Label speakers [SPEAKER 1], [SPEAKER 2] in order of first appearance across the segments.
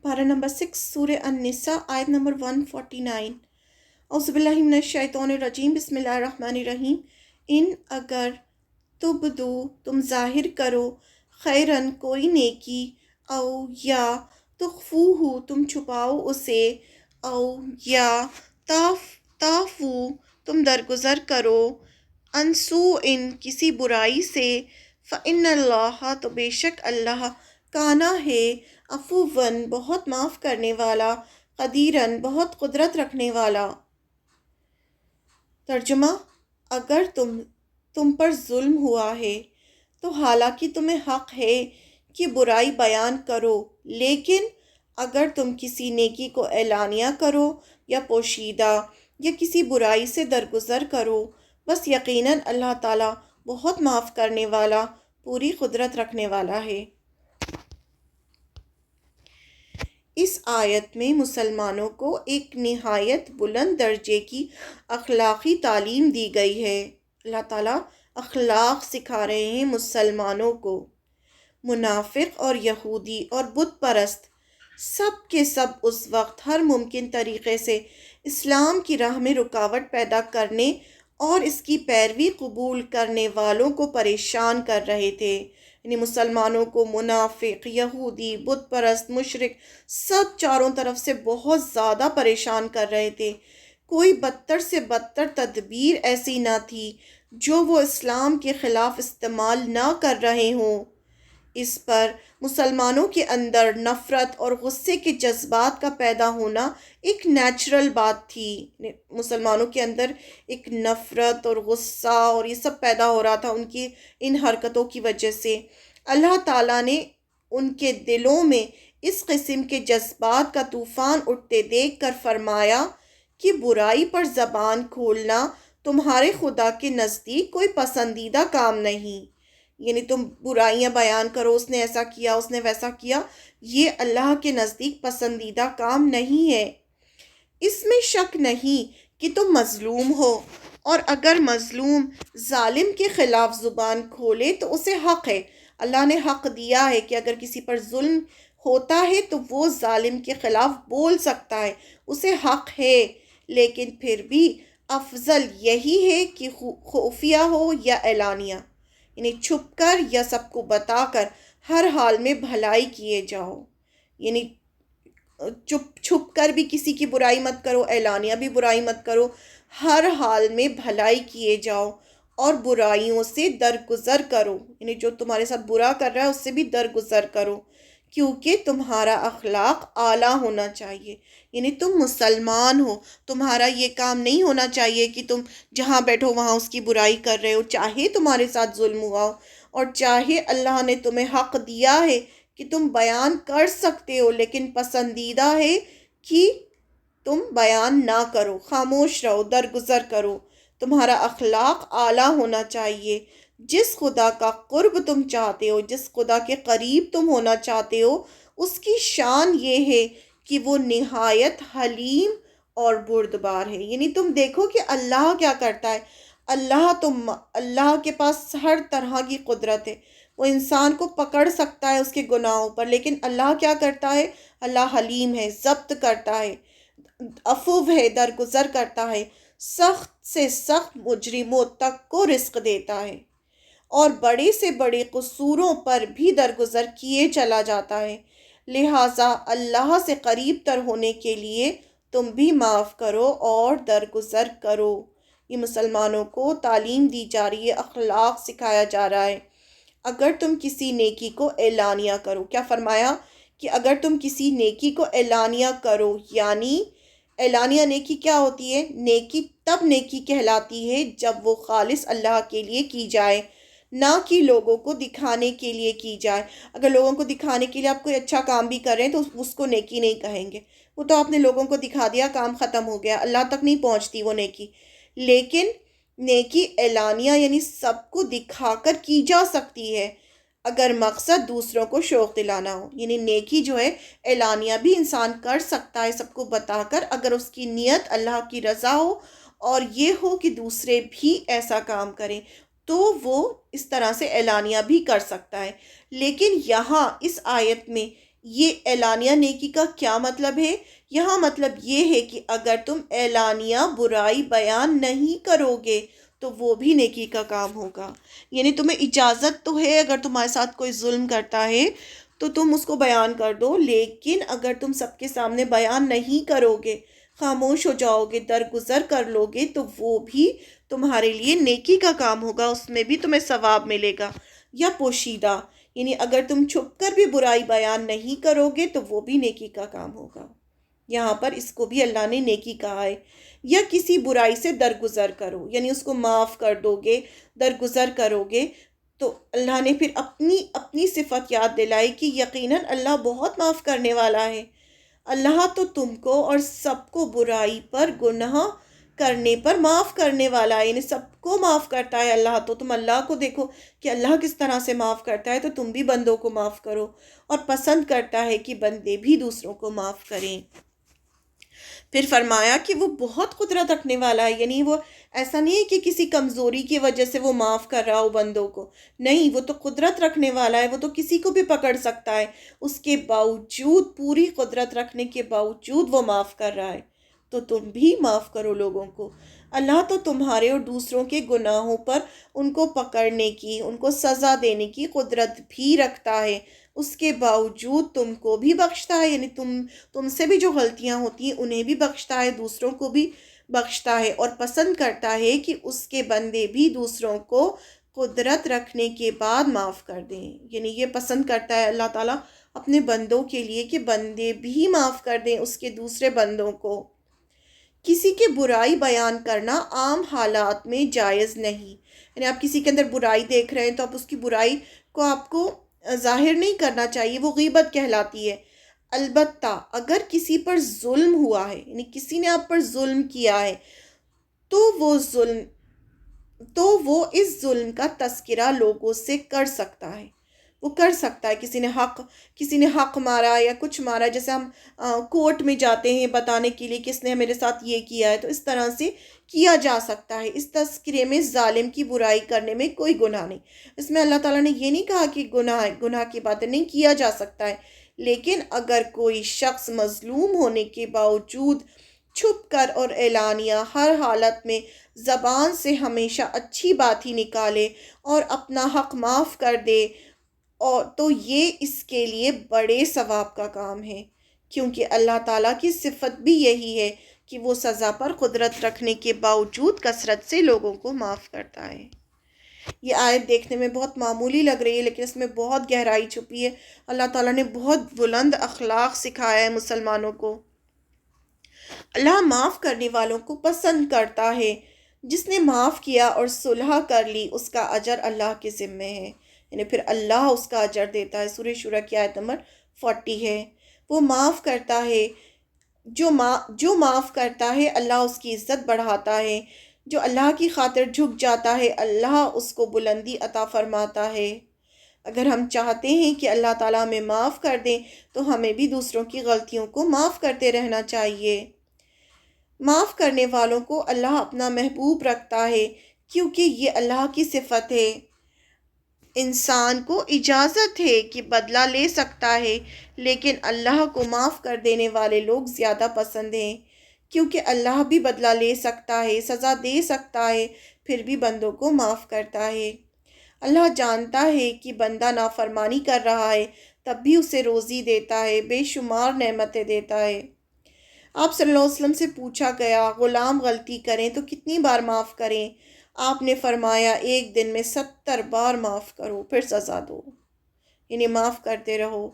[SPEAKER 1] پارہ نمبر 6 سورہ النساء آیت نمبر 149۔ اعوذ باللہ من الشیطان الرجیم، بسم اللہ الرحمن الرحیم۔ ان اگر تبدو تم ظاہر کرو، خیرن کوئی نیکی، او یا تخفوہ تم چھپاؤ اسے، او یا تعفو تم درگزر کرو، عن سوء کسی برائی سے، فإن اللہ تو بے شک اللہ کانا ہے، عفواً بہت معاف کرنے والا، قدیراً بہت قدرت رکھنے والا۔ ترجمہ: اگر تم پر ظلم ہوا ہے تو حالانکہ تمہیں حق ہے کہ برائی بیان کرو، لیکن اگر تم کسی نیکی کو اعلانیہ کرو یا پوشیدہ یا کسی برائی سے درگزر کرو، بس یقیناً اللہ تعالیٰ بہت معاف کرنے والا، پوری قدرت رکھنے والا ہے۔ اس آیت میں مسلمانوں کو ایک نہایت بلند درجے کی اخلاقی تعلیم دی گئی ہے۔ اللہ تعالیٰ اخلاق سکھا رہے ہیں مسلمانوں کو۔ منافق اور یہودی اور بت پرست سب کے سب اس وقت ہر ممکن طریقے سے اسلام کی راہ میں رکاوٹ پیدا کرنے اور اس کی پیروی قبول کرنے والوں کو پریشان کر رہے تھے۔ یعنی مسلمانوں کو منافق، یہودی، بت پرست، مشرک سب چاروں طرف سے بہت زیادہ پریشان کر رہے تھے۔ کوئی بدتر سے بدتر تدبیر ایسی نہ تھی جو وہ اسلام کے خلاف استعمال نہ کر رہے ہوں۔ اس پر مسلمانوں کے اندر نفرت اور غصے کے جذبات کا پیدا ہونا ایک نیچرل بات تھی۔ مسلمانوں کے اندر ایک نفرت اور غصہ اور یہ سب پیدا ہو رہا تھا ان کی ان حرکتوں کی وجہ سے۔ اللہ تعالیٰ نے ان کے دلوں میں اس قسم کے جذبات کا طوفان اٹھتے دیکھ کر فرمایا کہ برائی پر زبان کھولنا تمہارے خدا کے نزدیک کوئی پسندیدہ کام نہیں۔ یعنی تم برائیاں بیان کرو، اس نے ایسا کیا، اس نے ویسا کیا، یہ اللہ کے نزدیک پسندیدہ کام نہیں ہے۔ اس میں شک نہیں کہ تم مظلوم ہو، اور اگر مظلوم ظالم کے خلاف زبان کھولے تو اسے حق ہے۔ اللہ نے حق دیا ہے کہ اگر کسی پر ظلم ہوتا ہے تو وہ ظالم کے خلاف بول سکتا ہے، اسے حق ہے، لیکن پھر بھی افضل یہی ہے کہ خفیہ ہو یا اعلانیہ، یعنی چھپ کر یا سب کو بتا کر ہر حال میں بھلائی کیے جاؤ۔ یعنی چھپ کر بھی کسی کی برائی مت کرو، اعلانیہ بھی برائی مت کرو، ہر حال میں بھلائی کیے جاؤ اور برائیوں سے درگزر کرو۔ یعنی جو تمہارے ساتھ برا کر رہا ہے اس سے بھی درگزر کرو، کیونکہ تمہارا اخلاق اعلیٰ ہونا چاہیے۔ یعنی تم مسلمان ہو، تمہارا یہ کام نہیں ہونا چاہیے کہ تم جہاں بیٹھو وہاں اس کی برائی کر رہے ہو، چاہے تمہارے ساتھ ظلم ہوا ہو اور چاہے اللہ نے تمہیں حق دیا ہے کہ تم بیان کر سکتے ہو، لیکن پسندیدہ ہے کہ تم بیان نہ کرو، خاموش رہو، درگزر کرو۔ تمہارا اخلاق اعلیٰ ہونا چاہیے۔ جس خدا کا قرب تم چاہتے ہو، جس خدا کے قریب تم ہونا چاہتے ہو، اس کی شان یہ ہے کہ وہ نہایت حلیم اور بردبار ہے۔ یعنی تم دیکھو کہ اللہ کیا کرتا ہے۔ اللہ کے پاس ہر طرح کی قدرت ہے، وہ انسان کو پکڑ سکتا ہے اس کے گناہوں پر، لیکن اللہ کیا کرتا ہے؟ اللہ حلیم ہے، ضبط کرتا ہے، عفو ہے، درگزر کرتا ہے، سخت سے سخت مجرموں تک کو رزق دیتا ہے اور بڑے سے بڑے قصوروں پر بھی درگزر کیے چلا جاتا ہے۔ لہٰذا اللہ سے قریب تر ہونے کے لیے تم بھی معاف کرو اور درگزر کرو۔ یہ مسلمانوں کو تعلیم دی جا رہی ہے، اخلاق سکھایا جا رہا ہے۔ اگر تم کسی نیکی کو اعلانیہ کرو، کیا فرمایا کہ اگر تم کسی نیکی کو اعلانیہ کرو، یعنی اعلانیہ نیکی کیا ہوتی ہے؟ نیکی تب نیکی کہلاتی ہے جب وہ خالص اللہ کے لیے کی جائے، نہ کہ لوگوں کو دکھانے کے لیے کی جائے۔ اگر لوگوں کو دکھانے کے لیے آپ کوئی اچھا کام بھی کر رہے ہیں تو اس کو نیکی نہیں کہیں گے، وہ تو آپ نے لوگوں کو دکھا دیا، کام ختم ہو گیا، اللہ تک نہیں پہنچتی وہ نیکی۔ لیکن نیکی اعلانیہ یعنی سب کو دکھا کر کی جا سکتی ہے اگر مقصد دوسروں کو شوق دلانا ہو۔ یعنی نیکی جو ہے اعلانیہ بھی انسان کر سکتا ہے سب کو بتا کر، اگر اس کی نیت اللہ کی رضا ہو اور یہ ہو کہ دوسرے بھی ایسا کام کریں تو وہ اس طرح سے اعلانیہ بھی کر سکتا ہے۔ لیکن یہاں اس آیت میں یہ اعلانیہ نیکی کا کیا مطلب ہے؟ یہاں مطلب یہ ہے کہ اگر تم اعلانیہ برائی بیان نہیں کرو گے تو وہ بھی نیکی کا کام ہوگا. یعنی تمہیں اجازت تو ہے، اگر تمہارے ساتھ کوئی ظلم کرتا ہے تو تم اس کو بیان کر دو، لیکن اگر تم سب کے سامنے بیان نہیں کرو گے، خاموش ہو جاؤ گے، درگزر کر لو گے، تو وہ بھی تمہارے لیے نیکی کا کام ہوگا، اس میں بھی تمہیں ثواب ملے گا. یا پوشیدہ، یعنی اگر تم چھپ کر بھی برائی بیان نہیں کرو گے تو وہ بھی نیکی کا کام ہوگا. یہاں پر اس کو بھی اللہ نے نیکی کہا ہے. یا کسی برائی سے درگزر کرو، یعنی اس کو معاف کر دو گے، درگزر کرو گے، تو اللہ نے پھر اپنی صفت یاد دلائی کہ یقیناً اللہ بہت معاف کرنے والا ہے. اللہ تو تم کو اور سب کو برائی پر، گناہ کرنے پر معاف کرنے والا ہے، یعنی سب کو معاف کرتا ہے اللہ. تو تم اللہ کو دیکھو کہ اللہ کس طرح سے معاف کرتا ہے، تو تم بھی بندوں کو معاف کرو، اور پسند کرتا ہے کہ بندے بھی دوسروں کو معاف کریں. پھر فرمایا کہ وہ بہت قدرت رکھنے والا ہے، یعنی وہ ایسا نہیں ہے کہ کسی کمزوری کی وجہ سے وہ معاف کر رہا ہو بندوں کو، نہیں، وہ تو قدرت رکھنے والا ہے، وہ تو کسی کو بھی پکڑ سکتا ہے، اس کے باوجود، پوری قدرت رکھنے کے باوجود وہ معاف کر رہا ہے. تو تم بھی معاف کرو لوگوں کو. اللہ تو تمہارے اور دوسروں کے گناہوں پر ان کو پکڑنے کی، ان کو سزا دینے کی قدرت بھی رکھتا ہے، اس کے باوجود تم کو بھی بخشتا ہے، یعنی تم سے بھی جو غلطیاں ہوتی ہیں انہیں بھی بخشتا ہے، دوسروں کو بھی بخشتا ہے، اور پسند کرتا ہے کہ اس کے بندے بھی دوسروں کو قدرت رکھنے کے بعد معاف کر دیں. یعنی یہ پسند کرتا ہے اللہ تعالیٰ اپنے بندوں کے لیے کہ بندے بھی معاف کر دیں اس کے دوسرے بندوں کو. کسی کی برائی بیان کرنا عام حالات میں جائز نہیں، یعنی آپ کسی کے اندر برائی دیکھ رہے ہیں تو آپ اس کی برائی کو آپ کو ظاہر نہیں کرنا چاہیے، وہ غیبت کہلاتی ہے. البتہ اگر کسی پر ظلم ہوا ہے، یعنی کسی نے آپ پر ظلم کیا ہے، تو وہ اس ظلم کا تذکرہ لوگوں سے کر سکتا ہے. وہ کر سکتا ہے، کسی نے حق مارا یا کچھ مارا، جیسے ہم کورٹ میں جاتے ہیں بتانے کے لیے کہ اس نے میرے ساتھ یہ کیا ہے، تو اس طرح سے کیا جا سکتا ہے. اس تذکرے میں ظالم کی برائی کرنے میں کوئی گناہ نہیں. اس میں اللہ تعالیٰ نے یہ نہیں کہا کہ گناہ کی باتیں نہیں کیا جا سکتا ہے، لیکن اگر کوئی شخص مظلوم ہونے کے باوجود چھپ کر اور اعلانیہ ہر حالت میں زبان سے ہمیشہ اچھی بات ہی نکالے اور اپنا حق معاف کر دے، اور تو یہ اس کے لیے بڑے ثواب کا کام ہے، کیونکہ اللہ تعالیٰ کی صفت بھی یہی ہے کہ وہ سزا پر قدرت رکھنے کے باوجود کثرت سے لوگوں کو معاف کرتا ہے. یہ آیت دیکھنے میں بہت معمولی لگ رہی ہے، لیکن اس میں بہت گہرائی چھپی ہے. اللہ تعالیٰ نے بہت بلند اخلاق سکھایا ہے مسلمانوں کو. اللہ معاف کرنے والوں کو پسند کرتا ہے. جس نے معاف کیا اور صلح کر لی اس کا اجر اللہ کے ذمے ہے، یعنی پھر اللہ اس کا اجر دیتا ہے. سورہ شورى کی آیت نمبر 40 ہے. وہ معاف کرتا ہے، جو معاف کرتا ہے اللہ اس کی عزت بڑھاتا ہے. جو اللہ کی خاطر جھک جاتا ہے اللہ اس کو بلندی عطا فرماتا ہے. اگر ہم چاہتے ہیں کہ اللہ تعالیٰ ہمیں معاف کر دیں تو ہمیں بھی دوسروں کی غلطیوں کو معاف کرتے رہنا چاہیے. معاف کرنے والوں کو اللہ اپنا محبوب رکھتا ہے، کیونکہ یہ اللہ کی صفت ہے. انسان کو اجازت ہے کہ بدلہ لے سکتا ہے، لیکن اللہ کو معاف کر دینے والے لوگ زیادہ پسند ہیں، کیونکہ اللہ بھی بدلہ لے سکتا ہے، سزا دے سکتا ہے، پھر بھی بندوں کو معاف کرتا ہے. اللہ جانتا ہے کہ بندہ نافرمانی کر رہا ہے، تب بھی اسے روزی دیتا ہے، بے شمار نعمتیں دیتا ہے. آپ صلی اللہ علیہ وسلم سے پوچھا گیا غلام غلطی کریں تو کتنی بار معاف کریں؟ آپ نے فرمایا ایک دن میں 70 بار معاف کرو پھر سزا دو، یعنی معاف کرتے رہو.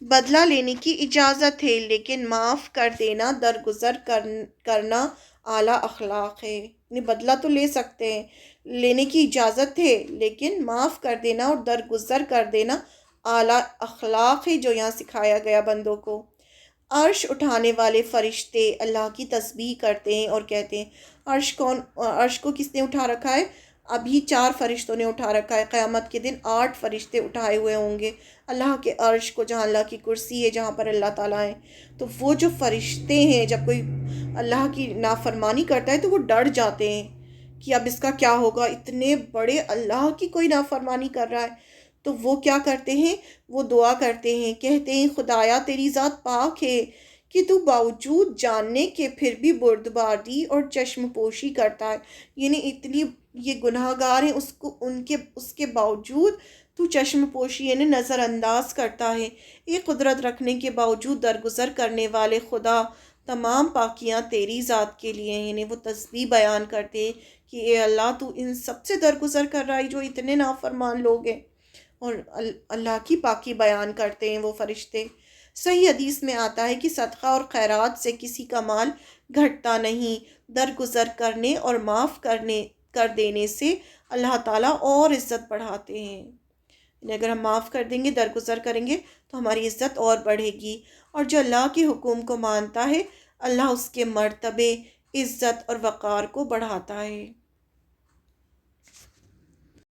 [SPEAKER 1] بدلہ لینے کی اجازت ہے، لیکن معاف کر دینا، درگزر کرنا اعلیٰ اخلاق ہے. یعنی بدلہ تو لے سکتے ہیں، لینے کی اجازت ہے، لیکن معاف کر دینا اور درگزر کر دینا اعلیٰ اخلاق ہے جو یہاں سکھایا گیا بندوں کو. عرش اٹھانے والے فرشتے اللہ کی تسبیح کرتے ہیں اور کہتے ہیں عرش کو کس نے اٹھا رکھا ہے؟ ابھی 4 فرشتوں نے اٹھا رکھا ہے. قیامت کے دن 8 فرشتے اٹھائے ہوئے ہوں گے اللہ کے عرش کو، جہاں اللہ کی کرسی ہے، جہاں پر اللہ تعالیٰ ہیں. تو وہ جو فرشتے ہیں جب کوئی اللہ کی نافرمانی کرتا ہے تو وہ ڈر جاتے ہیں کہ اب اس کا کیا ہوگا، اتنے بڑے اللہ کی کوئی نافرمانی کر رہا ہے. تو وہ کیا کرتے ہیں؟ وہ دعا کرتے ہیں، کہتے ہیں خدایا تیری ذات پاک ہے کہ تو باوجود جاننے کے پھر بھی بردباری اور چشم پوشی کرتا ہے، یعنی اتنی یہ گناہ گار ہیں، اس کے باوجود تو چشم پوشی یعنی نظر انداز کرتا ہے۔ یہ قدرت رکھنے کے باوجود درگزر کرنے والے خدا، تمام پاکیاں تیری ذات کے لیے ہیں۔ یعنی وہ تسبیح بیان کرتے ہیں کہ اے اللہ تو ان سب سے درگزر کر رہا ہے جو اتنے نافرمان لوگ ہیں، اور اللہ کی پاکی بیان کرتے ہیں وہ فرشتے۔ صحیح حدیث میں آتا ہے کہ صدقہ اور خیرات سے کسی کا مال گھٹتا نہیں، درگزر کرنے اور معاف کر دینے سے اللہ تعالیٰ اور عزت بڑھاتے ہیں۔ یعنی اگر ہم معاف کر دیں گے، درگزر کریں گے تو ہماری عزت اور بڑھے گی، اور جو اللہ کے حکم کو مانتا ہے اللہ اس کے مرتبے، عزت اور وقار کو بڑھاتا ہے۔